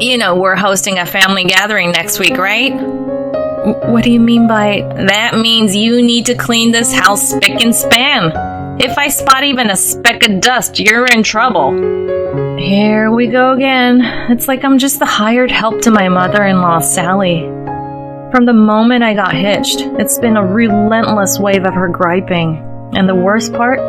You know we're hosting a family gathering next week, right? What do you mean by... That means you need to clean this house spick and span. If I spot even a speck of dust, you're in trouble. Here we go again. It's like I'm just the hired help to my mother-in-law, Sally. From the moment I got hitched, it's been a relentless wave of her griping. And the worst part?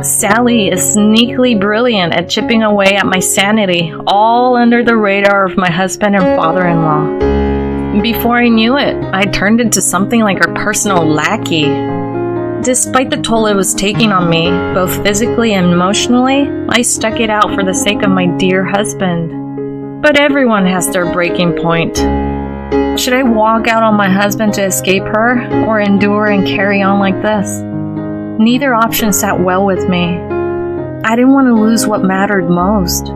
Sally is sneakily brilliant at chipping away at my sanity, all under the radar of my husband and father-in-law. Before I knew it, I turned into something like her personal lackey. Despite the toll it was taking on me, both physically and emotionally, I stuck it out for the sake of my dear husband. But everyone has their breaking point. Should I walk out on my husband to escape her, or endure and carry on like this? Neither option sat well with me. I didn't want to lose what mattered most.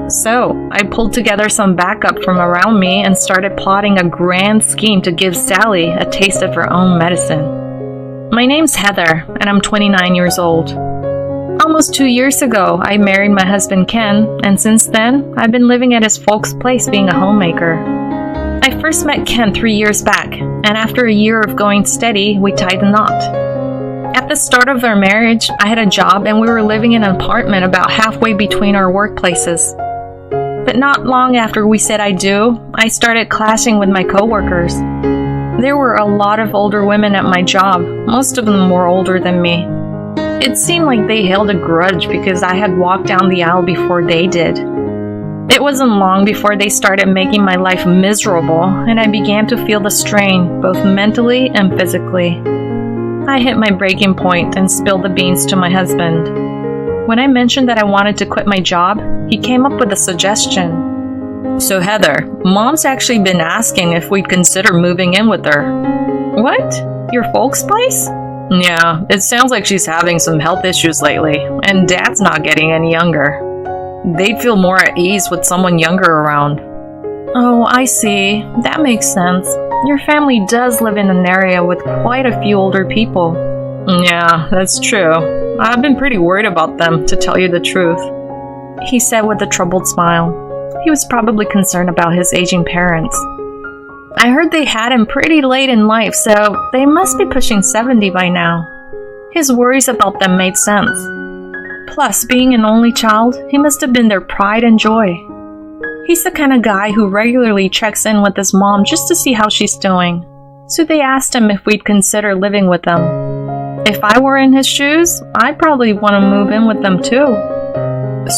So, I pulled together some backup from around me and started plotting a grand scheme to give Sally a taste of her own medicine. My name's Heather, and I'm 29 years old. Almost 2 years ago, I married my husband Ken, and since then, I've been living at his folks' place being a homemaker. I first met Ken 3 years back, and after a year of going steady, we tied the knot. At the start of our marriage, I had a job and we were living in an apartment about halfway between our workplaces. But not long after we said I do, I started clashing with my coworkers. There were a lot of older women at my job, most of them were older than me. It seemed like they held a grudge because I had walked down the aisle before they did. It wasn't long before they started making my life miserable, and I began to feel the strain, both mentally and physically. I hit my breaking point and spilled the beans to my husband. When I mentioned that I wanted to quit my job, he came up with a suggestion. So Heather, Mom's actually been asking if we'd consider moving in with her. What? Your folks' place? Yeah, it sounds like she's having some health issues lately, and Dad's not getting any younger. They'd feel more at ease with someone younger around. Oh, I see. That makes sense. Your family does live in an area with quite a few older people. Yeah, that's true. I've been pretty worried about them, to tell you the truth, he said with a troubled smile. He was probably concerned about his aging parents. I heard they had him pretty late in life, so they must be pushing 70 by now. His worries about them made sense. Plus, being an only child, he must have been their pride and joy. He's the kind of guy who regularly checks in with his mom just to see how she's doing. So they asked him if we'd consider living with them. If I were in his shoes, I'd probably want to move in with them too.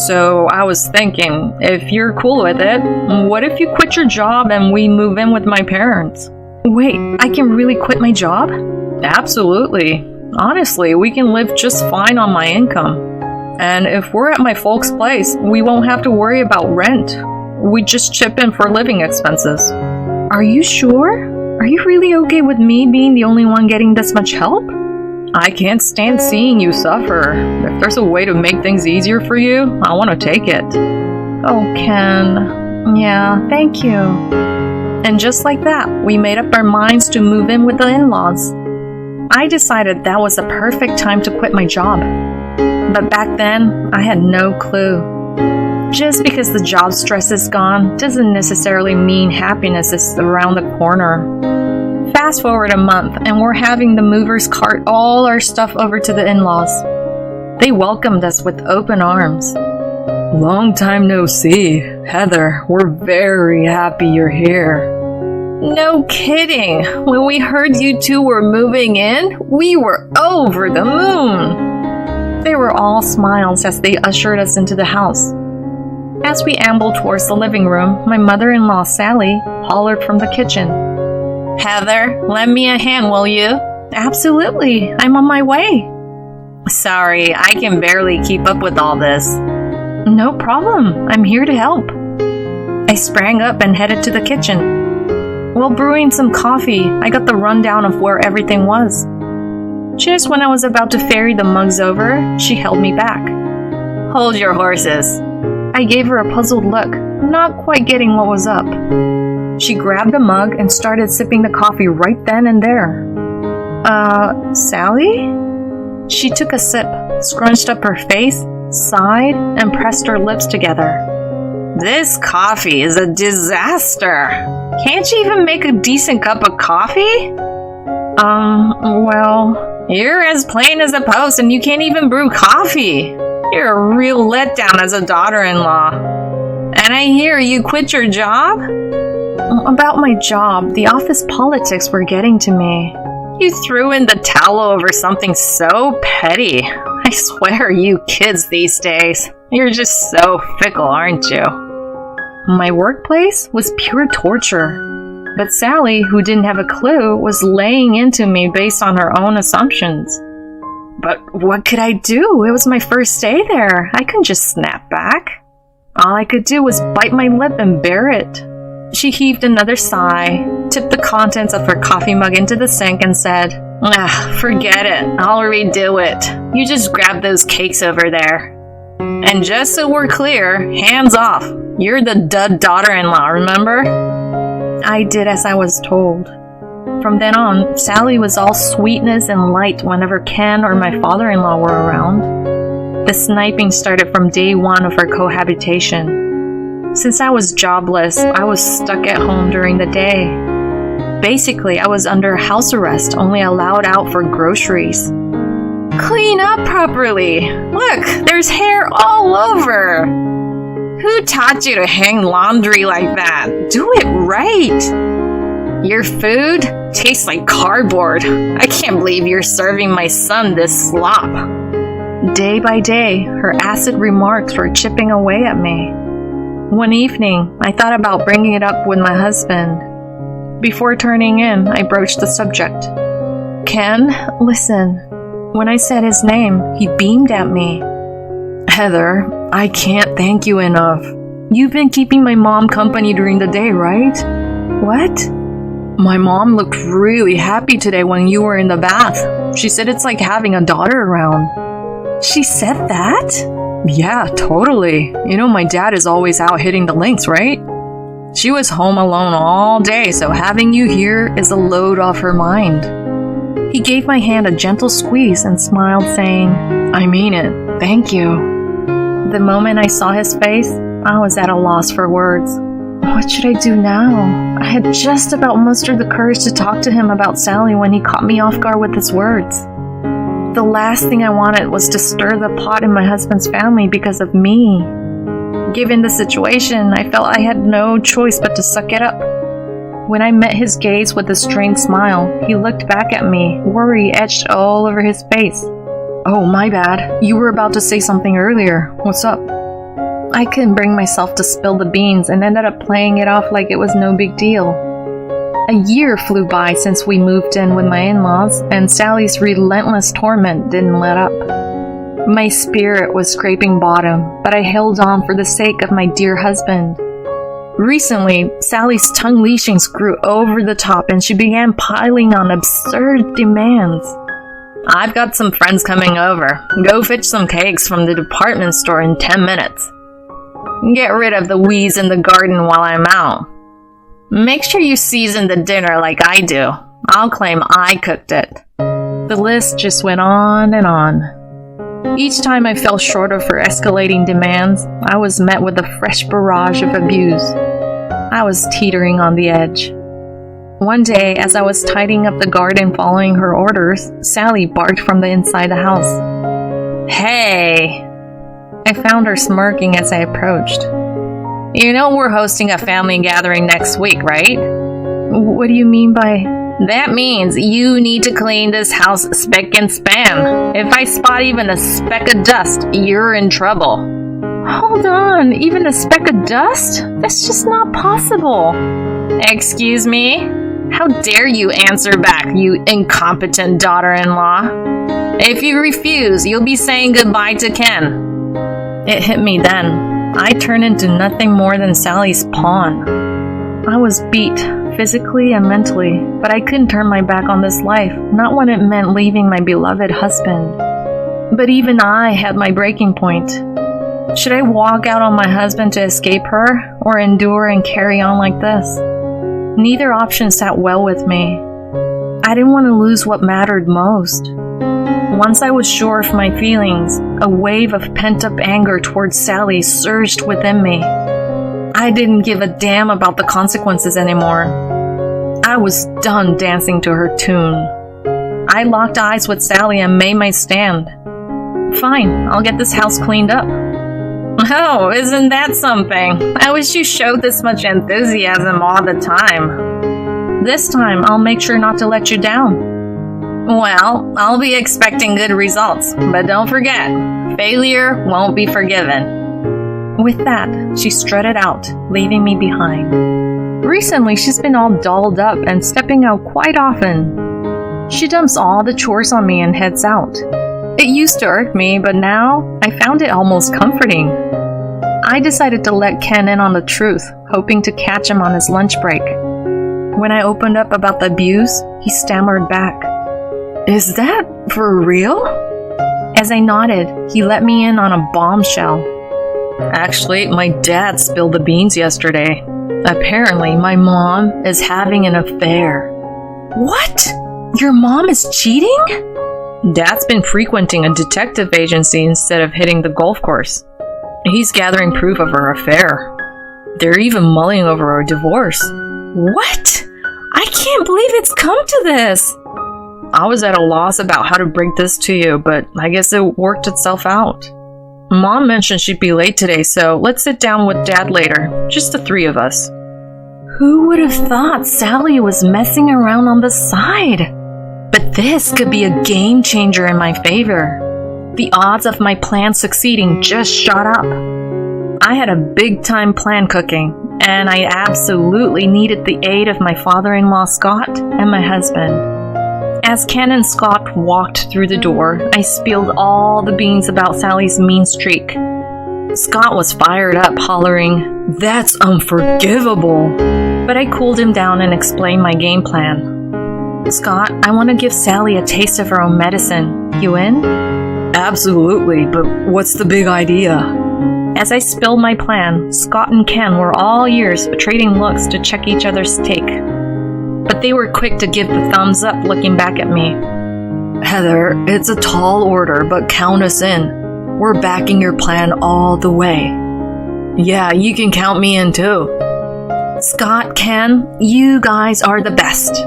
So I was thinking, if you're cool with it, what if you quit your job and we move in with my parents? Wait, I can really quit my job? Absolutely. Honestly, we can live just fine on my income. And if we're at my folks' place, we won't have to worry about rent. We just chip in for living expenses. Are you sure? Are you really okay with me being the only one getting this much help? I can't stand seeing you suffer. If there's a way to make things easier for you, I want to take it. Oh, Ken. Yeah, thank you. And just like that, we made up our minds to move in with the in-laws. I decided that was the perfect time to quit my job. But back then, I had no clue. Just because the job stress is gone doesn't necessarily mean happiness is around the corner. Fast forward a month and we're having the movers cart all our stuff over to the in-laws. They welcomed us with open arms. Long time no see. Heather, we're very happy you're here. No kidding. When we heard you two were moving in, we were over the moon. They were all smiles as they ushered us into the house. As we ambled towards the living room, my mother-in-law, Sally, hollered from the kitchen. Heather, lend me a hand, will you? Absolutely, I'm on my way. Sorry, I can barely keep up with all this. No problem, I'm here to help. I sprang up and headed to the kitchen. While brewing some coffee, I got the rundown of where everything was. Just when I was about to ferry the mugs over, she held me back. Hold your horses. I gave her a puzzled look, not quite getting what was up. She grabbed a mug and started sipping the coffee right then and there. Sally? She took a sip, scrunched up her face, sighed, and pressed her lips together. This coffee is a disaster. Can't you even make a decent cup of coffee? Well, you're as plain as a post and you can't even brew coffee. You're a real letdown as a daughter-in-law. And I hear you quit your job? About my job, the office politics were getting to me. You threw in the towel over something so petty. I swear, you kids these days, you're just so fickle, aren't you? My workplace was pure torture. But Sally, who didn't have a clue, was laying into me based on her own assumptions. But what could I do? It was my first day there. I couldn't just snap back. All I could do was bite my lip and bear it. She heaved another sigh, tipped the contents of her coffee mug into the sink, and said, forget it. I'll redo it. You just grab those cakes over there. And just so we're clear, hands off. You're the dud daughter-in-law, remember? I did as I was told. From then on, Sally was all sweetness and light whenever Ken or my father-in-law were around. The sniping started from day one of our cohabitation. Since I was jobless, I was stuck at home during the day. Basically, I was under house arrest, only allowed out for groceries. Clean up properly! Look, there's hair all over! Who taught you to hang laundry like that? Do it right! Your food tastes like cardboard. I can't believe you're serving my son this slop. Day by day, her acid remarks were chipping away at me. One evening, I thought about bringing it up with my husband. Before turning in, I broached the subject. Ken, listen. When I said his name, he beamed at me. Heather, I can't thank you enough. You've been keeping my mom company during the day, right? What? My mom looked really happy today when you were in the bath. She said it's like having a daughter around. She said that? Yeah, totally. You know my dad is always out hitting the links, right? She was home alone all day, so having you here is a load off her mind. He gave my hand a gentle squeeze and smiled, saying, I mean it. Thank you. The moment I saw his face, I was at a loss for words. What should I do now? I had just about mustered the courage to talk to him about Sally when he caught me off guard with his words. The last thing I wanted was to stir the pot in my husband's family because of me. Given the situation, I felt I had no choice but to suck it up. When I met his gaze with a strained smile, he looked back at me, worry etched all over his face. Oh, my bad. You were about to say something earlier. What's up? I couldn't bring myself to spill the beans and ended up playing it off like it was no big deal. A year flew by since we moved in with my in-laws, and Sally's relentless torment didn't let up. My spirit was scraping bottom, but I held on for the sake of my dear husband. Recently, Sally's tongue leashings grew over the top and she began piling on absurd demands. I've got some friends coming over. Go fetch some cakes from the department store in 10 minutes. Get rid of the weeds in the garden while I'm out. Make sure you season the dinner like I do. I'll claim I cooked it. The list just went on and on. Each time I fell short of her escalating demands, I was met with a fresh barrage of abuse. I was teetering on the edge. One day, as I was tidying up the garden following her orders, Sally barked from the inside the house. Hey! I found her smirking as I approached. You know we're hosting a family gathering next week, right? What do you mean by... That means you need to clean this house spick and span. If I spot even a speck of dust, you're in trouble. Hold on, even a speck of dust? That's just not possible. Excuse me? How dare you answer back, you incompetent daughter-in-law? If you refuse, you'll be saying goodbye to Ken. It hit me then. I turned into nothing more than Sally's pawn. I was beat, physically and mentally, but I couldn't turn my back on this life, not when it meant leaving my beloved husband. But even I had my breaking point. Should I walk out on my husband to escape her, or endure and carry on like this? Neither option sat well with me. I didn't want to lose what mattered most. Once I was sure of my feelings, a wave of pent-up anger towards Sally surged within me. I didn't give a damn about the consequences anymore. I was done dancing to her tune. I locked eyes with Sally and made my stand. Fine, I'll get this house cleaned up. Oh, isn't that something? I wish you showed this much enthusiasm all the time. This time, I'll make sure not to let you down. Well, I'll be expecting good results, but don't forget, failure won't be forgiven. With that, she strutted out, leaving me behind. Recently, she's been all dolled up and stepping out quite often. She dumps all the chores on me and heads out. It used to irk me, but now I found it almost comforting. I decided to let Ken in on the truth, hoping to catch him on his lunch break. When I opened up about the abuse, he stammered back. Is that for real? As I nodded, he let me in on a bombshell. Actually, my dad spilled the beans yesterday. Apparently, my mom is having an affair. What? Your mom is cheating? Dad's been frequenting a detective agency instead of hitting the golf course. He's gathering proof of her affair. They're even mulling over a divorce. What? I can't believe it's come to this. I was at a loss about how to break this to you, but I guess it worked itself out. Mom mentioned she'd be late today, so let's sit down with Dad later. Just the three of us. Who would have thought Sally was messing around on the side? But this could be a game changer in my favor. The odds of my plan succeeding just shot up. I had a big-time plan cooking, and I absolutely needed the aid of my father-in-law Scott and my husband. As Ken and Scott walked through the door, I spilled all the beans about Sally's mean streak. Scott was fired up, hollering, "That's unforgivable!" But I cooled him down and explained my game plan. Scott, I want to give Sally a taste of her own medicine. You in? Absolutely, but what's the big idea? As I spilled my plan, Scott and Ken were all ears, trading looks to check each other's take. But they were quick to give the thumbs up, looking back at me. Heather, it's a tall order, but count us in. We're backing your plan all the way. Yeah, you can count me in too. Scott, Ken, you guys are the best.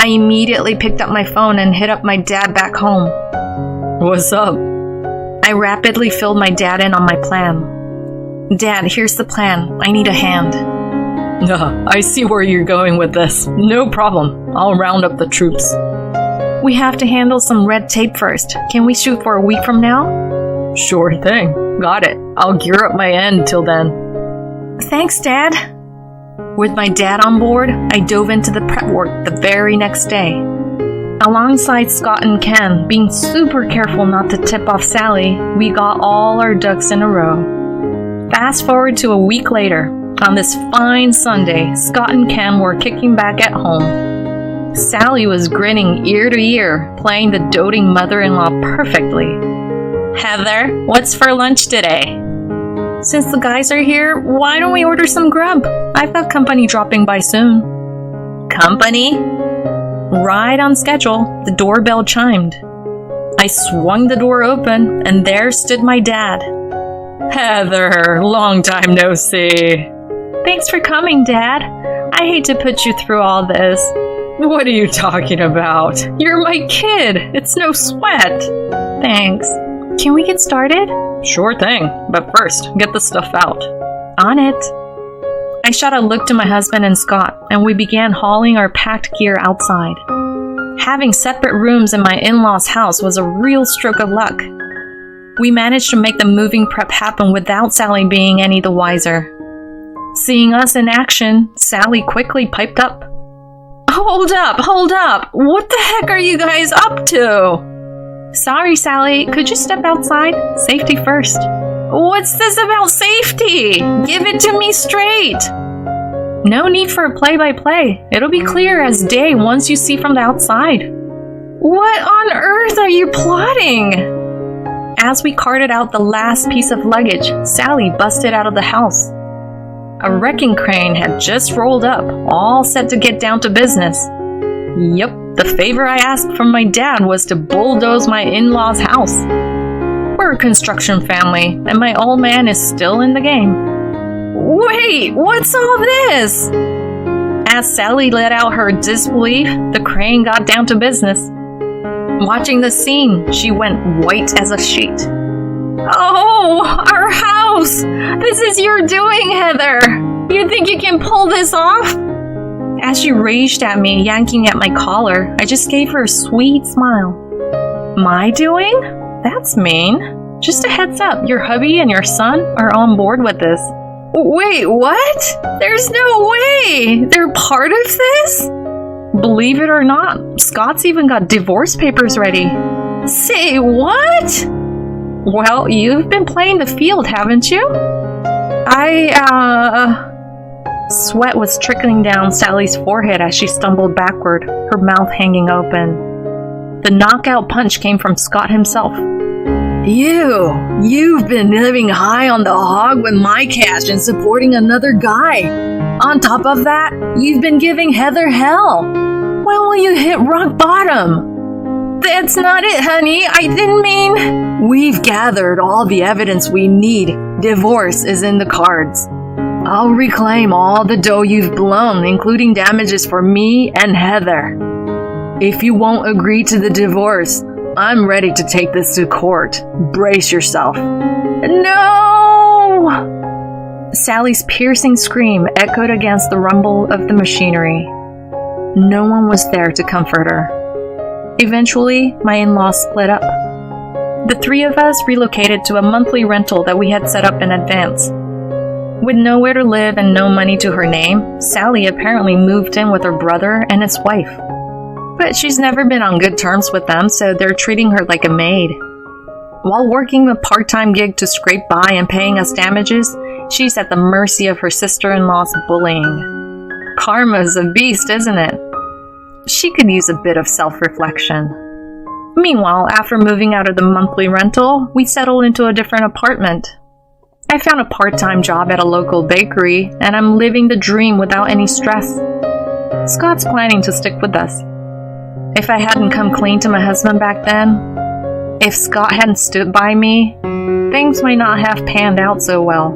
I immediately picked up my phone and hit up my dad back home. What's up? I rapidly filled my dad in on my plan. Dad, here's the plan. I need a hand. I see where you're going with this. No problem. I'll round up the troops. We have to handle some red tape first. Can we shoot for a week from now? Sure thing. Got it. I'll gear up my end till then. Thanks, Dad. With my dad on board, I dove into the prep work the very next day. Alongside Scott and Ken, being super careful not to tip off Sally, we got all our ducks in a row. Fast forward to a week later. On this fine Sunday, Scott and Ken were kicking back at home. Sally was grinning ear to ear, playing the doting mother-in-law perfectly. Heather, what's for lunch today? Since the guys are here, why don't we order some grub? I've got company dropping by soon. Company? Right on schedule, the doorbell chimed. I swung the door open, and there stood my dad. Heather, long time no see. Thanks for coming, Dad. I hate to put you through all this. What are you talking about? You're my kid. It's no sweat. Thanks. Can we get started? Sure thing, but first, get the stuff out. On it. I shot a look to my husband and Scott, and we began hauling our packed gear outside. Having separate rooms in my in-laws' house was a real stroke of luck. We managed to make the moving prep happen without Sally being any the wiser. Seeing us in action, Sally quickly piped up. Hold up! What the heck are you guys up to? Sorry, Sally, could you step outside? Safety first. What's this about safety? Give it to me straight. No need for a play-by-play. It'll be clear as day once you see from the outside. What on earth are you plotting? As we carted out the last piece of luggage, Sally busted out of the house. A wrecking crane had just rolled up, all set to get down to business. Yep, the favor I asked from my dad was to bulldoze my in-laws' house. We're a construction family, and my old man is still in the game. Wait, what's all this? As Sally let out her disbelief, the crane got down to business. Watching the scene, she went white as a sheet. Oh, our house! This is your doing, Heather! You think you can pull this off? As she raged at me, yanking at my collar, I just gave her a sweet smile. My doing? That's mean. Just a heads up, your hubby and your son are on board with this. Wait, what? There's no way! They're part of this? Believe it or not, Scott's even got divorce papers ready. Say what? Well, you've been playing the field, haven't you? Sweat was trickling down Sally's forehead as she stumbled backward, her mouth hanging open. The knockout punch came from Scott himself. You've been living high on the hog with my cash and supporting another guy. On top of that, you've been giving Heather hell. When will you hit rock bottom? That's not it, honey. I didn't mean... We've gathered all the evidence we need. Divorce is in the cards. I'll reclaim all the dough you've blown, including damages for me and Heather. If you won't agree to the divorce, I'm ready to take this to court. Brace yourself. No! Sally's piercing scream echoed against the rumble of the machinery. No one was there to comfort her. Eventually, my in-laws split up. The three of us relocated to a monthly rental that we had set up in advance. With nowhere to live and no money to her name, Sally apparently moved in with her brother and his wife. But she's never been on good terms with them, so they're treating her like a maid. While working a part-time gig to scrape by and paying us damages, she's at the mercy of her sister-in-law's bullying. Karma's a beast, isn't it? She could use a bit of self-reflection. Meanwhile, after moving out of the monthly rental, we settled into a different apartment. I found a part-time job at a local bakery, and I'm living the dream without any stress. Scott's planning to stick with us. If I hadn't come clean to my husband back then, if Scott hadn't stood by me, things might not have panned out so well.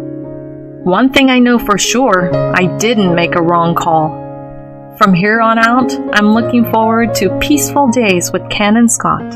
One thing I know for sure, I didn't make a wrong call. From here on out, I'm looking forward to peaceful days with Ken and Scott.